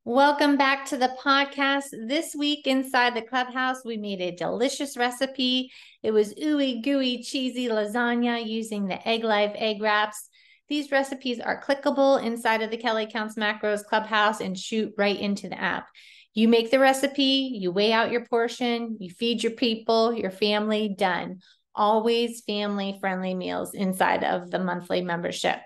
Welcome back to the podcast. This week inside the clubhouse, we made a delicious recipe. It was ooey gooey cheesy lasagna using the Egg Life egg wraps. These recipes are clickable inside of the Kelly Counts Macros clubhouse and shoot right into the app. You make the recipe, you weigh out your portion, you feed your people, your family, done. Always family-friendly meals inside of the monthly membership.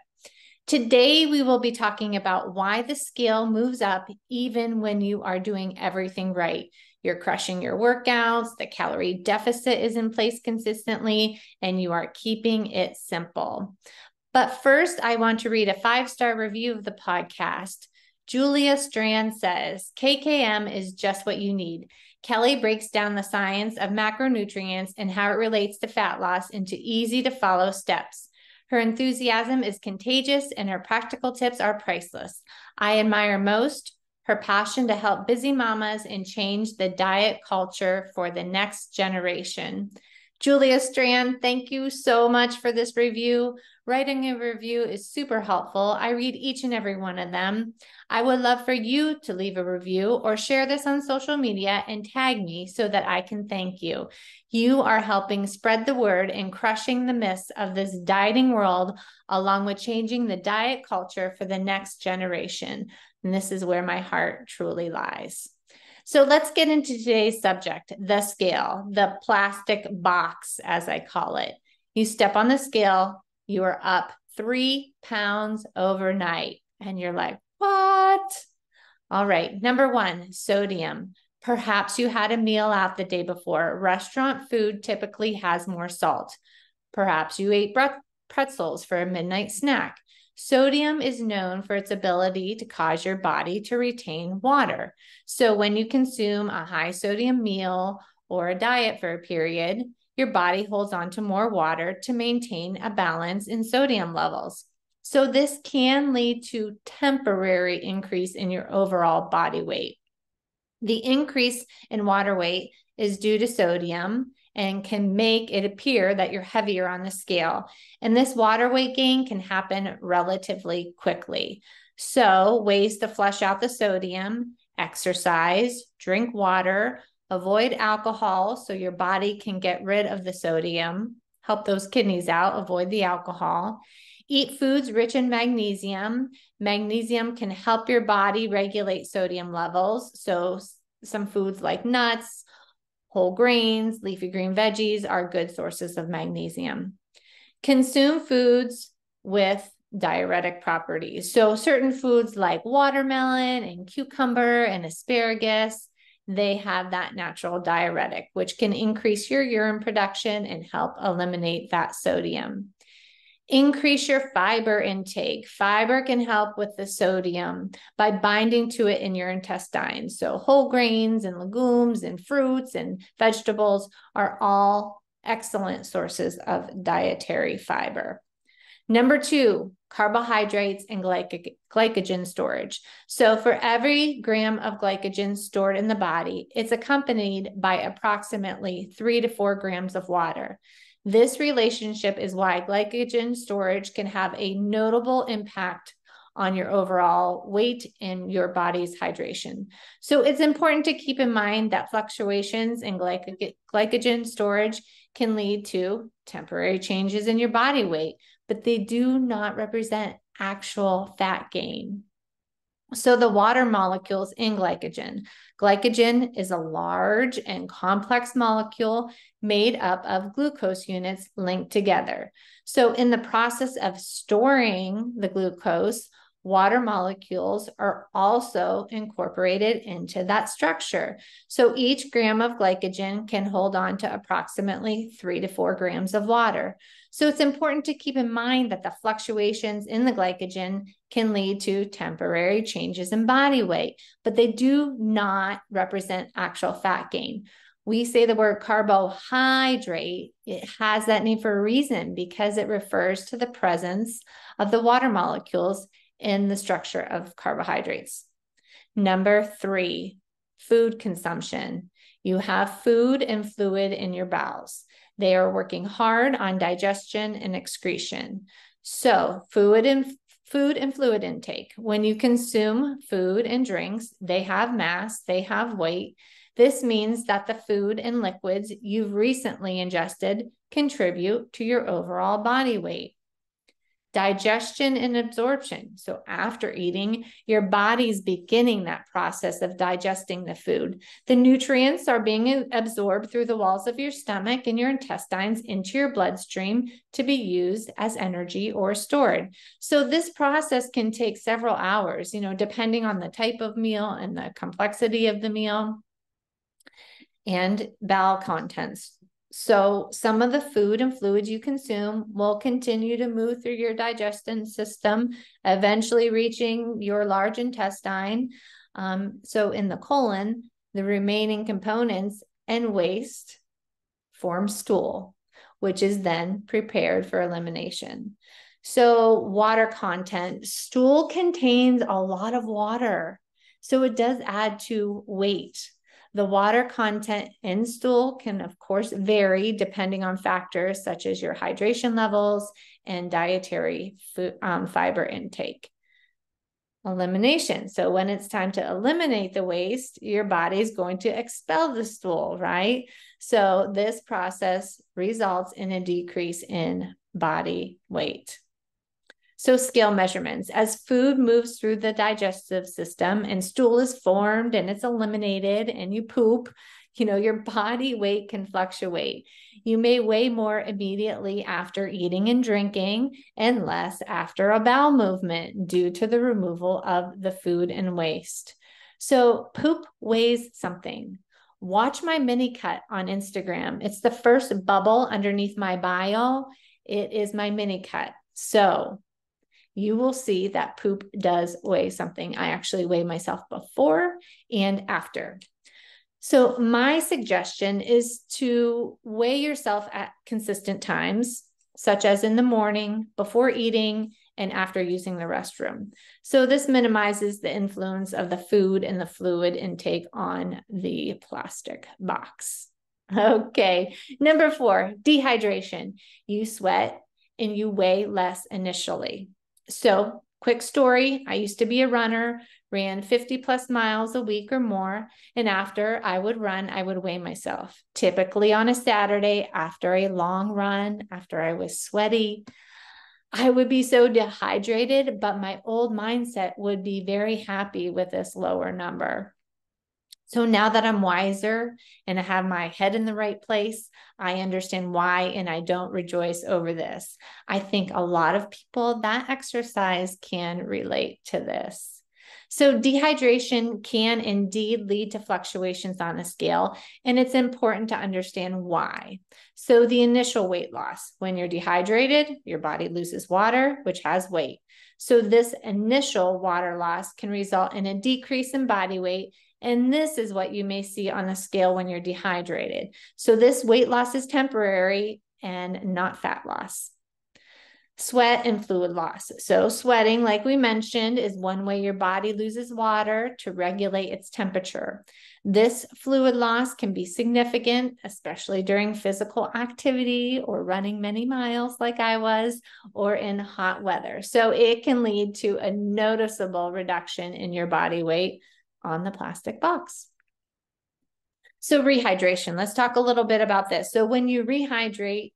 Today, we will be talking about why the scale moves up even when you are doing everything right. You're crushing your workouts, the calorie deficit is in place consistently, and you are keeping it simple. But first, I want to read a 5-star review of the podcast. Julia Strand says, KKM is just what you need. Kelly breaks down the science of macronutrients and how it relates to fat loss into easy to follow steps. Her enthusiasm is contagious and her practical tips are priceless. I admire most her passion to help busy mamas and change the diet culture for the next generation. Julia Strand, thank you so much for this review. Writing a review is super helpful. I read each and every one of them. I would love for you to leave a review or share this on social media and tag me so that I can thank you. You are helping spread the word and crushing the myths of this dieting world, along with changing the diet culture for the next generation. And this is where my heart truly lies. So let's get into today's subject, the scale, the plastic box, as I call it. You step on the scale, you are up 3 pounds overnight. And you're like, what? All right. Number 1, sodium. Perhaps you had a meal out the day before. Restaurant food typically has more salt. Perhaps you ate pretzels for a midnight snack. Sodium is known for its ability to cause your body to retain water. So when you consume a high sodium meal or a diet for a period, your body holds on to more water to maintain a balance in sodium levels. So this can lead to temporary increase in your overall body weight. The increase in water weight is due to sodium and can make it appear that you're heavier on the scale. And this water weight gain can happen relatively quickly. So ways to flush out the sodium: exercise, drink water, avoid alcohol so your body can get rid of the sodium, help those kidneys out, avoid the alcohol. Eat foods rich in magnesium. Magnesium can help your body regulate sodium levels. So some foods like nuts, whole grains, leafy green veggies are good sources of magnesium. Consume foods with diuretic properties. So certain foods like watermelon and cucumber and asparagus, they have that natural diuretic, which can increase your urine production and help eliminate that sodium. Increase your fiber intake. Fiber can help with the sodium by binding to it in your intestines. So whole grains and legumes and fruits and vegetables are all excellent sources of dietary fiber. Number 2, carbohydrates and glycogen storage. So for every gram of glycogen stored in the body, it's accompanied by approximately 3 to 4 grams of water. This relationship is why glycogen storage can have a notable impact on your overall weight and your body's hydration. So it's important to keep in mind that fluctuations in glycogen storage can lead to temporary changes in your body weight, but they do not represent actual fat gain. So the water molecules in glycogen. Glycogen is a large and complex molecule made up of glucose units linked together. So in the process of storing the glucose, water molecules are also incorporated into that structure. So each gram of glycogen can hold on to approximately 3 to 4 grams of water. So it's important to keep in mind that the fluctuations in the glycogen can lead to temporary changes in body weight, but they do not represent actual fat gain. We say the word carbohydrate. It has that name for a reason because it refers to the presence of the water molecules in the structure of carbohydrates. Number 3, food consumption. You have food and fluid in your bowels. They are working hard on digestion and excretion. So fluid and Food and fluid intake. When you consume food and drinks, they have mass, they have weight. This means that the food and liquids you've recently ingested contribute to your overall body weight. Digestion and absorption. So after eating, your body's beginning that process of digesting the food. The nutrients are being absorbed through the walls of your stomach and your intestines into your bloodstream to be used as energy or stored. So this process can take several hours, depending on the type of meal and the complexity of the meal and bowel contents. So some of the food and fluids you consume will continue to move through your digestion system, eventually reaching your large intestine. So in the colon, the remaining components and waste form stool, which is then prepared for elimination. So water content, stool contains a lot of water. So it does add to weight. The water content in stool can, of course, vary depending on factors such as your hydration levels and dietary fiber intake. Elimination. So when it's time to eliminate the waste, your body is going to expel the stool, right? So this process results in a decrease in body weight. So scale measurements. As food moves through the digestive system and stool is formed and it's eliminated and you poop, your body weight can fluctuate. You may weigh more immediately after eating and drinking and less after a bowel movement due to the removal of the food and waste. So poop weighs something. Watch my mini cut on Instagram. It's the first bubble underneath my bio. It is my mini cut. So you will see that poop does weigh something. I actually weigh myself before and after. So my suggestion is to weigh yourself at consistent times, such as in the morning, before eating, and after using the restroom. So this minimizes the influence of the food and the fluid intake on the plastic box. Okay, number 4, dehydration. You sweat and you weigh less initially. So quick story, I used to be a runner, ran 50 plus miles a week or more. And after I would run, I would weigh myself, typically on a Saturday after a long run, after I was sweaty. I would be so dehydrated, but my old mindset would be very happy with this lower number. So now that I'm wiser and I have my head in the right place, I understand why, and I don't rejoice over this. I think a lot of people that exercise can relate to this. So dehydration can indeed lead to fluctuations on the scale, and it's important to understand why. So the initial weight loss, when you're dehydrated, your body loses water, which has weight. So this initial water loss can result in a decrease in body weight. And this is what you may see on the scale when you're dehydrated. So this weight loss is temporary and not fat loss. Sweat and fluid loss. So sweating, like we mentioned, is one way your body loses water to regulate its temperature. This fluid loss can be significant, especially during physical activity or running many miles like I was, or in hot weather. So it can lead to a noticeable reduction in your body weight on the plastic box. So rehydration, let's talk a little bit about this. So when you rehydrate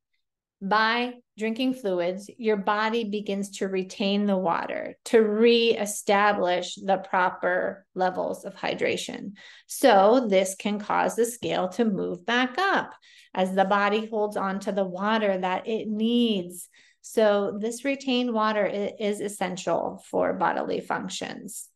by drinking fluids, your body begins to retain the water to reestablish the proper levels of hydration. So this can cause the scale to move back up as the body holds on to the water that it needs. So this retained water is essential for bodily functions.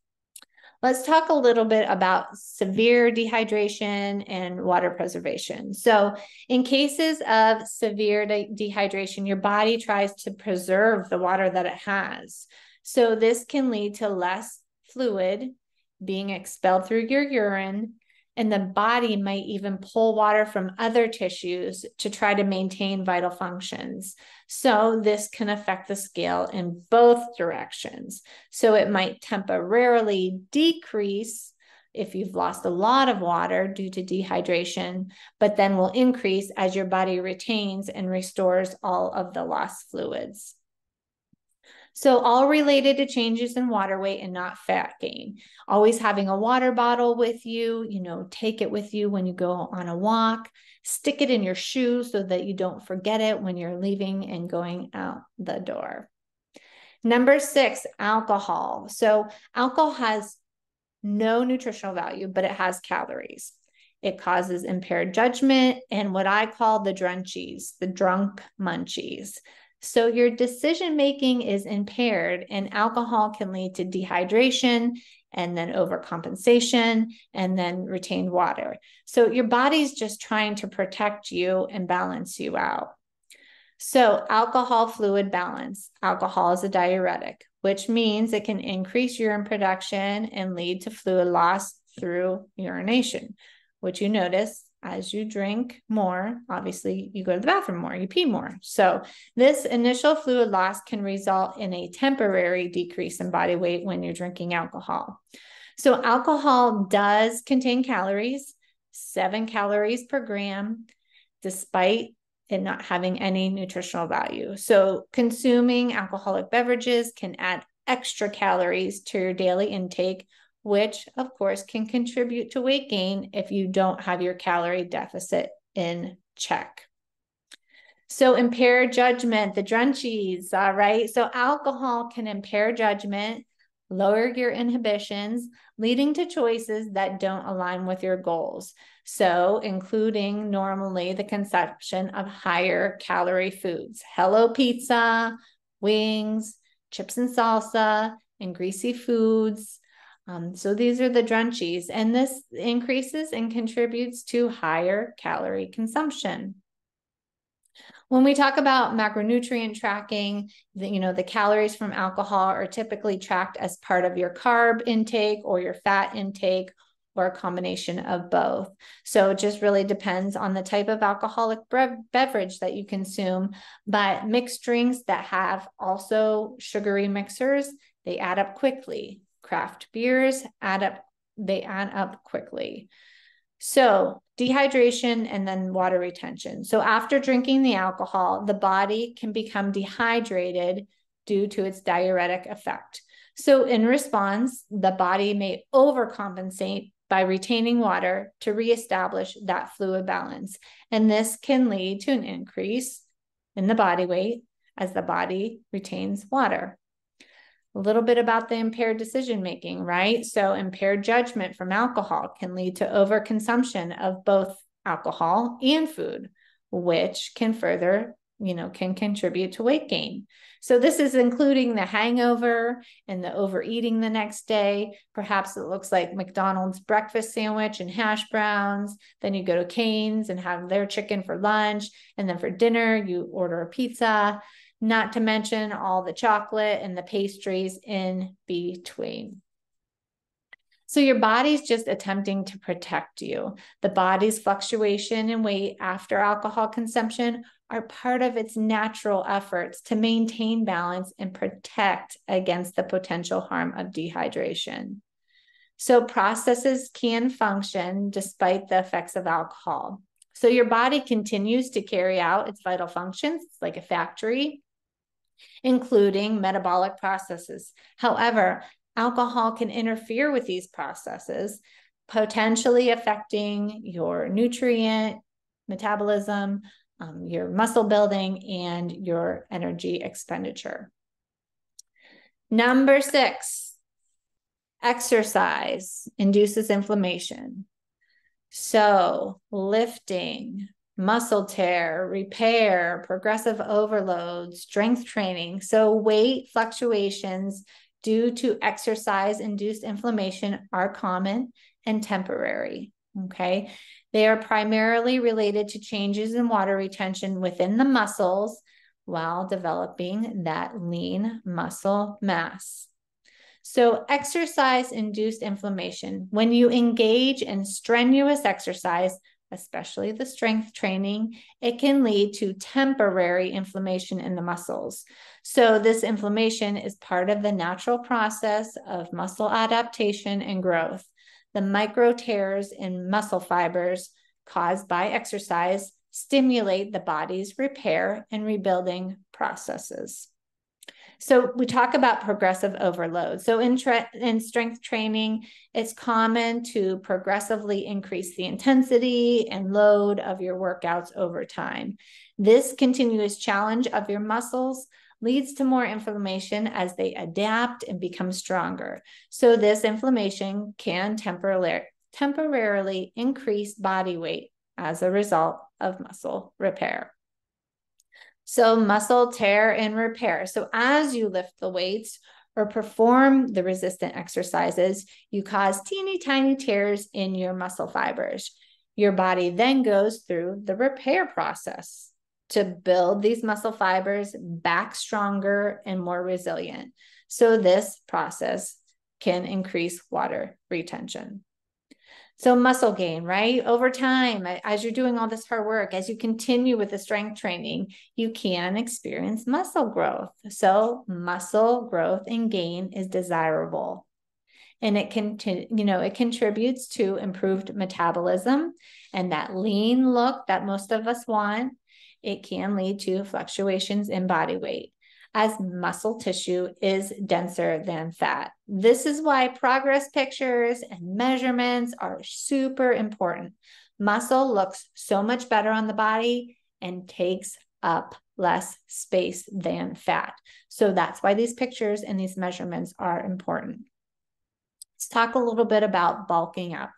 Let's talk a little bit about severe dehydration and water preservation. So in cases of severe dehydration, your body tries to preserve the water that it has. So this can lead to less fluid being expelled through your urine, and the body might even pull water from other tissues to try to maintain vital functions. So this can affect the scale in both directions. So it might temporarily decrease if you've lost a lot of water due to dehydration, but then will increase as your body retains and restores all of the lost fluids. So all related to changes in water weight and not fat gain. Always having a water bottle with you, take it with you when you go on a walk. Stick it in your shoe so that you don't forget it when you're leaving and going out the door. Number 6, alcohol. So alcohol has no nutritional value, but it has calories. It causes impaired judgment and what I call the drunchies, the drunk munchies. So your decision-making is impaired, and alcohol can lead to dehydration and then overcompensation and then retained water. So your body's just trying to protect you and balance you out. So alcohol fluid balance. Alcohol is a diuretic, which means it can increase urine production and lead to fluid loss through urination, which you notice as you drink more, obviously you go to the bathroom more, you pee more. So this initial fluid loss can result in a temporary decrease in body weight when you're drinking alcohol. So alcohol does contain calories, 7 calories per gram, despite it not having any nutritional value. So consuming alcoholic beverages can add extra calories to your daily intake, which of course can contribute to weight gain if you don't have your calorie deficit in check. So impaired judgment, the drunchies, right? So alcohol can impair judgment, lower your inhibitions, leading to choices that don't align with your goals. So including normally the consumption of higher calorie foods, Hello Pizza, wings, chips and salsa, and greasy foods. So these are the drunchies, and this increases and contributes to higher calorie consumption. When we talk about macronutrient tracking, the calories from alcohol are typically tracked as part of your carb intake or your fat intake or a combination of both. So it just really depends on the type of alcoholic beverage that you consume. But mixed drinks that have also sugary mixers, they add up quickly. Craft beers add up quickly. So dehydration and then water retention. So after drinking the alcohol, the body can become dehydrated due to its diuretic effect. So in response, the body may overcompensate by retaining water to reestablish that fluid balance. And this can lead to an increase in the body weight as the body retains water. A little bit about the impaired decision-making, right? So impaired judgment from alcohol can lead to overconsumption of both alcohol and food, which can further, can contribute to weight gain. So this is including the hangover and the overeating the next day. Perhaps it looks like McDonald's breakfast sandwich and hash browns. Then you go to Cane's and have their chicken for lunch. And then for dinner, you order a pizza. Not to mention all the chocolate and the pastries in between. So your body's just attempting to protect you. The body's fluctuation in weight after alcohol consumption are part of its natural efforts to maintain balance and protect against the potential harm of dehydration. So processes can function despite the effects of alcohol. So your body continues to carry out its vital functions. It's like a factory, including metabolic processes. However, alcohol can interfere with these processes, potentially affecting your nutrient metabolism, your muscle building, and your energy expenditure. Number 6, exercise induces inflammation. So lifting, muscle tear, repair, progressive overload, strength training. So weight fluctuations due to exercise-induced inflammation are common and temporary, okay? They are primarily related to changes in water retention within the muscles while developing that lean muscle mass. So exercise-induced inflammation, when you engage in strenuous exercise, especially the strength training, it can lead to temporary inflammation in the muscles. So this inflammation is part of the natural process of muscle adaptation and growth. The micro tears in muscle fibers caused by exercise stimulate the body's repair and rebuilding processes. So we talk about progressive overload. So in strength training, it's common to progressively increase the intensity and load of your workouts over time. This continuous challenge of your muscles leads to more inflammation as they adapt and become stronger. So this inflammation can temporarily increase body weight as a result of muscle repair. So muscle tear and repair. So as you lift the weights or perform the resistant exercises, you cause teeny tiny tears in your muscle fibers. Your body then goes through the repair process to build these muscle fibers back stronger and more resilient. So this process can increase water retention. So muscle gain, right? Over time, as you're doing all this hard work, as you continue with the strength training, you can experience muscle growth. So muscle growth and gain is desirable. And it contributes to improved metabolism and that lean look that most of us want. It can lead to fluctuations in body weight, as muscle tissue is denser than fat. This is why progress pictures and measurements are super important. Muscle looks so much better on the body and takes up less space than fat. So that's why these pictures and these measurements are important. Let's talk a little bit about bulking up.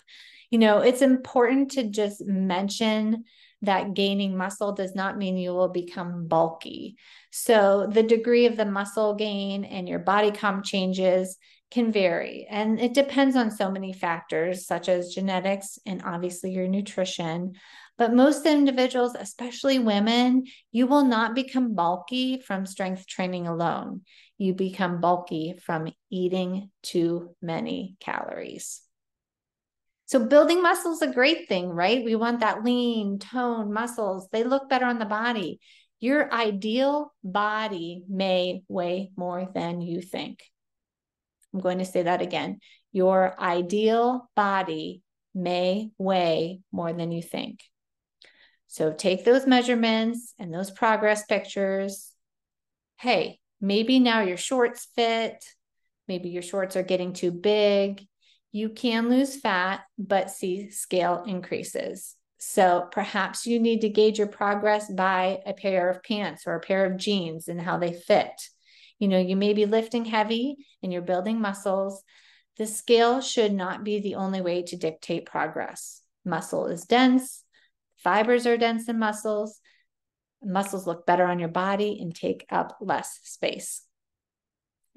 It's important to just mention that gaining muscle does not mean you will become bulky. So the degree of the muscle gain and your body comp changes can vary. And it depends on so many factors, such as genetics and obviously your nutrition. But most individuals, especially women, you will not become bulky from strength training alone. You become bulky from eating too many calories. So building muscle is a great thing, right? We want that lean, toned muscles. They look better on the body. Your ideal body may weigh more than you think. I'm going to say that again. Your ideal body may weigh more than you think. So take those measurements and those progress pictures. Hey, maybe now your shorts fit. Maybe your shorts are getting too big. You can lose fat, but see scale increases. So perhaps you need to gauge your progress by a pair of pants or a pair of jeans and how they fit. You may be lifting heavy and you're building muscles. The scale should not be the only way to dictate progress. Muscle is dense. Fibers are dense in muscles. Muscles look better on your body and take up less space.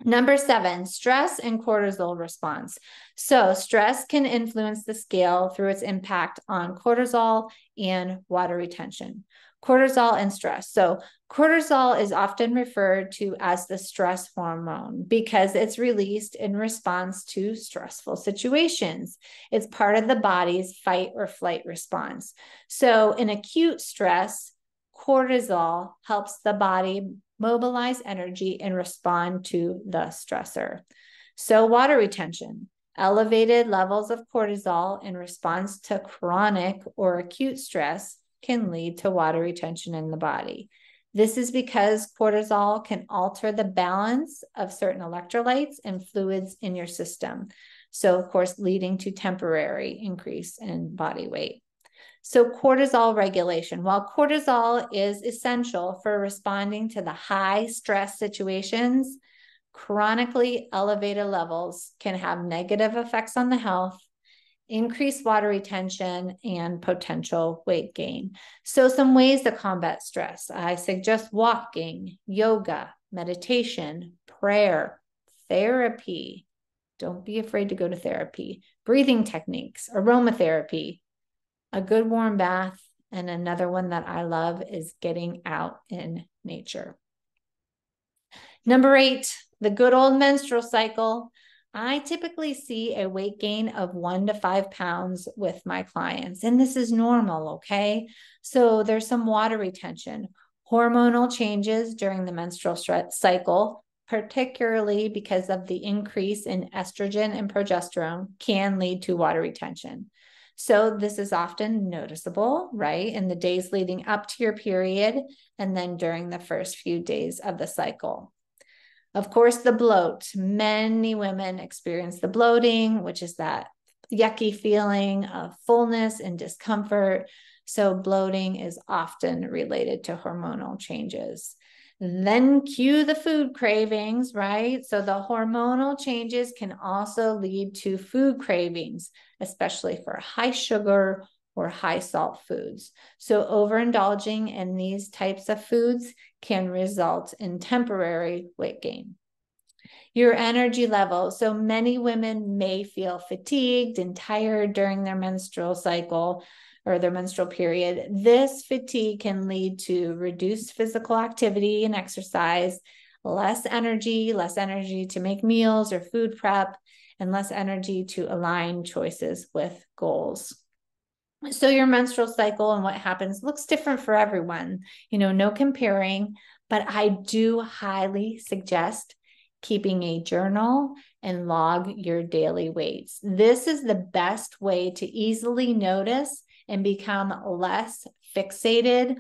Number 7, stress and cortisol response. So stress can influence the scale through its impact on cortisol and water retention. Cortisol and stress. So cortisol is often referred to as the stress hormone because it's released in response to stressful situations. It's part of the body's fight or flight response. So in acute stress, cortisol helps the body mobilize energy and respond to the stressor. So water retention, elevated levels of cortisol in response to chronic or acute stress can lead to water retention in the body. This is because cortisol can alter the balance of certain electrolytes and fluids in your system. So of course, leading to temporary increase in body weight. So cortisol regulation. While cortisol is essential for responding to the high stress situations, chronically elevated levels can have negative effects on the health, increased water retention, and potential weight gain. So some ways to combat stress. I suggest walking, yoga, meditation, prayer, therapy. Don't be afraid to go to therapy. Breathing techniques, aromatherapy, a good warm bath, and another one that I love is getting out in nature. Number 8, the good old menstrual cycle. I typically see a weight gain of 1 to 5 pounds with my clients, and this is normal, okay? So there's some water retention, hormonal changes during the menstrual cycle, particularly because of the increase in estrogen and progesterone, can lead to water retention. So this is often noticeable, right, in the days leading up to your period and then during the first few days of the cycle. Of course, the bloat. Many women experience the bloating, which is that yucky feeling of fullness and discomfort. So bloating is often related to hormonal changes. Then cue the food cravings, right? So the hormonal changes can also lead to food cravings, especially for high sugar or high salt foods. So overindulging in these types of foods can result in temporary weight gain. Your energy level. So many women may feel fatigued and tired during their menstrual cycle or their menstrual period. This fatigue can lead to reduced physical activity and exercise, less energy to make meals or food prep, and less energy to align choices with goals. So your menstrual cycle and what happens looks different for everyone, no comparing, but I do highly suggest keeping a journal and log your daily weights. This is the best way to easily notice and become less fixated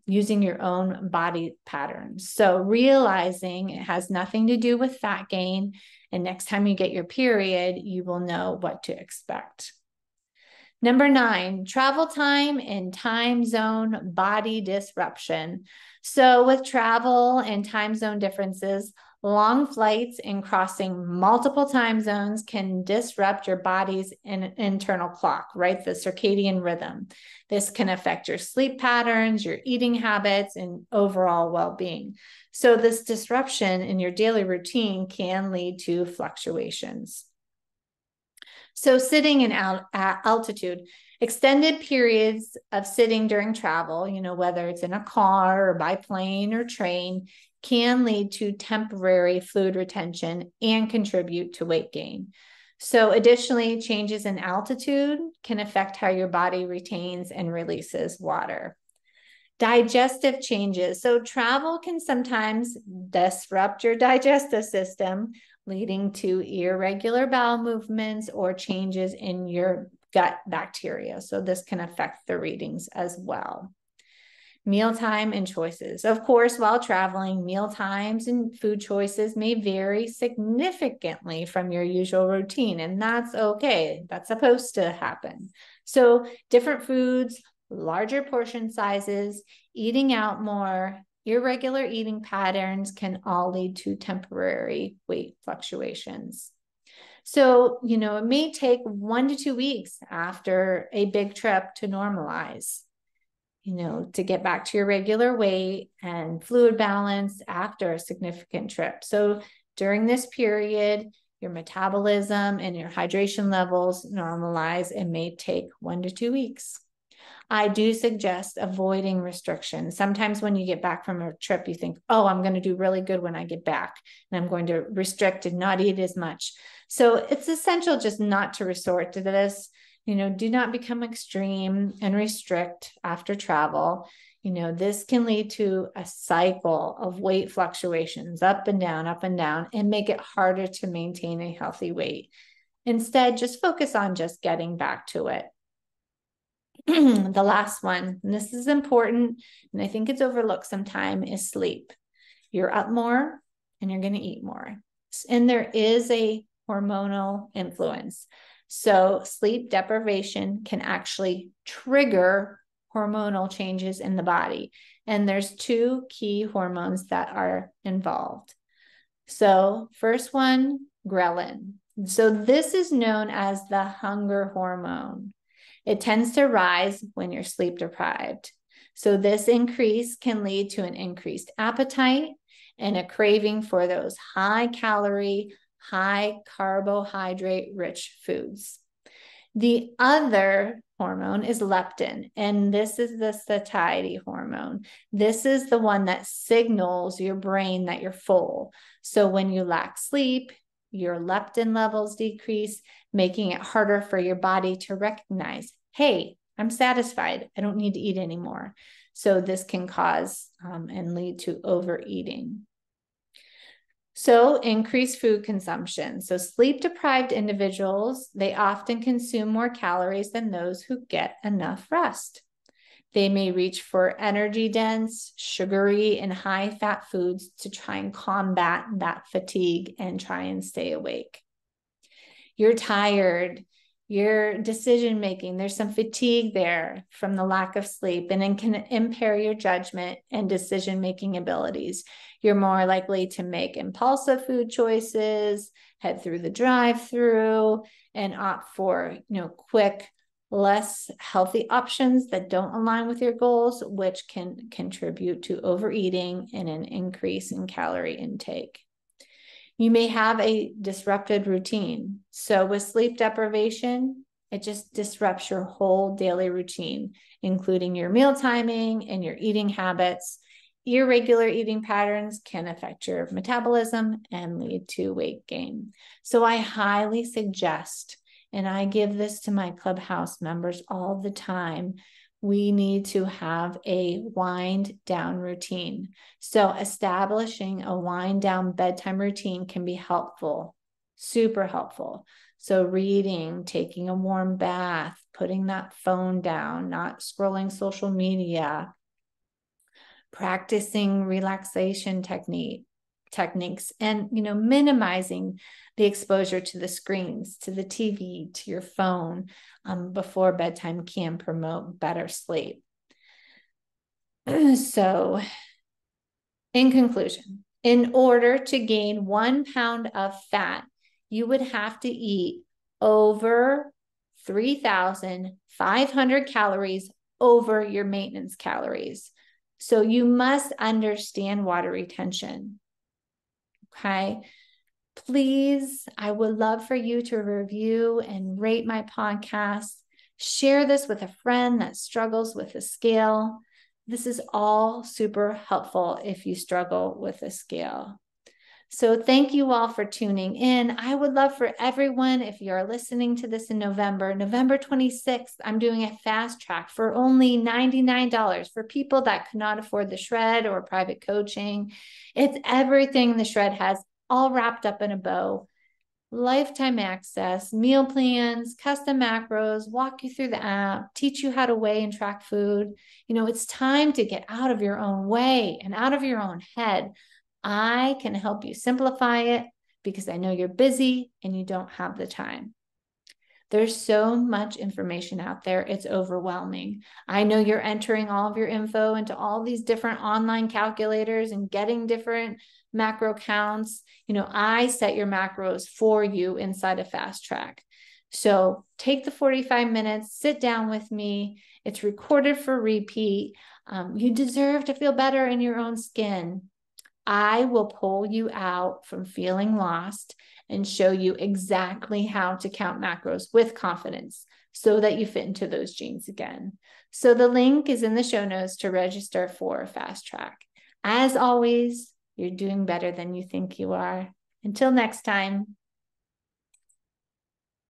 using your own body patterns. So realizing it has nothing to do with fat gain, and next time you get your period, you will know what to expect. Number 9, travel time and time zone body disruption. So with travel and time zone differences, long flights and crossing multiple time zones can disrupt your body's internal clock, right? The circadian rhythm. This can affect your sleep patterns, your eating habits, and overall well-being. So this disruption in your daily routine can lead to fluctuations. So sitting in altitude, extended periods of sitting during travel, whether it's in a car or by plane or train, can lead to temporary fluid retention and contribute to weight gain. So additionally, changes in altitude can affect how your body retains and releases water. Digestive changes. So travel can sometimes disrupt your digestive system, leading to irregular bowel movements or changes in your gut bacteria. So this can affect the readings as well. Mealtime and choices. Of course, while traveling, meal times and food choices may vary significantly from your usual routine, and that's okay. That's supposed to happen. So different foods, larger portion sizes, eating out more, irregular eating patterns can all lead to temporary weight fluctuations. So, it may take 1 to 2 weeks after a big trip to normalize, to get back to your regular weight and fluid balance after a significant trip. So during this period, your metabolism and your hydration levels normalize and may take 1 to 2 weeks. I do suggest avoiding restrictions. Sometimes when you get back from a trip, you think, oh, I'm going to do really good when I get back, and I'm going to restrict and not eat as much. So it's essential just not to resort to this. Do not become extreme and restrict after travel. This can lead to a cycle of weight fluctuations up and down, and make it harder to maintain a healthy weight. Instead, just focus on just getting back to it. The last one, and this is important, and I think it's overlooked sometimes, is sleep. You're up more and you're going to eat more. And there is a hormonal influence. So sleep deprivation can actually trigger hormonal changes in the body. And there's 2 key hormones that are involved. So first one, ghrelin. So this is known as the hunger hormone. It tends to rise when you're sleep deprived. So this increase can lead to an increased appetite and a craving for those high calorie, high carbohydrate rich foods. The other hormone is leptin, and this is the satiety hormone. This is the one that signals your brain that you're full. So when you lack sleep, your leptin levels decrease, making it harder for your body to recognize, hey, I'm satisfied. I don't need to eat anymore. So this can cause and lead to overeating. So increased food consumption. So sleep-deprived individuals, they often consume more calories than those who get enough rest. They may reach for energy dense, sugary, and high fat foods to try and combat that fatigue and try and stay awake. You're tired, your decision making, there's some fatigue there from the lack of sleep, and it can impair your judgment and decision making abilities. You're more likely to make impulsive food choices, head through the drive-through, and opt for, quick, less healthy options that don't align with your goals, which can contribute to overeating and an increase in calorie intake. You may have a disrupted routine. So with sleep deprivation, it just disrupts your whole daily routine, including your meal timing and your eating habits. Irregular eating patterns can affect your metabolism and lead to weight gain. So I highly suggest, and I give this to my Clubhouse members all the time, we need to have a wind down routine. So establishing a wind down bedtime routine can be helpful, super helpful. So reading, taking a warm bath, putting that phone down, not scrolling social media, practicing relaxation techniques, and minimizing the exposure to the screens, to the TV, to your phone before bedtime can promote better sleep. So in conclusion, in order to gain 1 pound of fat, you would have to eat over 3,500 calories over your maintenance calories. So you must understand water retention. Okay. Please, I would love for you to review and rate my podcast. Share this with a friend that struggles with a scale. This is all super helpful if you struggle with a scale. So thank you all for tuning in. I would love for everyone, if you're listening to this in November 26th, I'm doing a fast track for only $99 for people that cannot afford the Shred or private coaching. It's everything the Shred has all wrapped up in a bow. Lifetime access, meal plans, custom macros, walk you through the app, teach you how to weigh and track food. It's time to get out of your own way and out of your own head. I can help you simplify it because I know you're busy and you don't have the time. There's so much information out there. It's overwhelming. I know you're entering all of your info into all these different online calculators and getting different macro counts. I set your macros for you inside of Fast Track. So take the 45 minutes, sit down with me. It's recorded for repeat. You deserve to feel better in your own skin. I will pull you out from feeling lost and show you exactly how to count macros with confidence so that you fit into those jeans again. So the link is in the show notes to register for Fast Track. As always, you're doing better than you think you are. Until next time.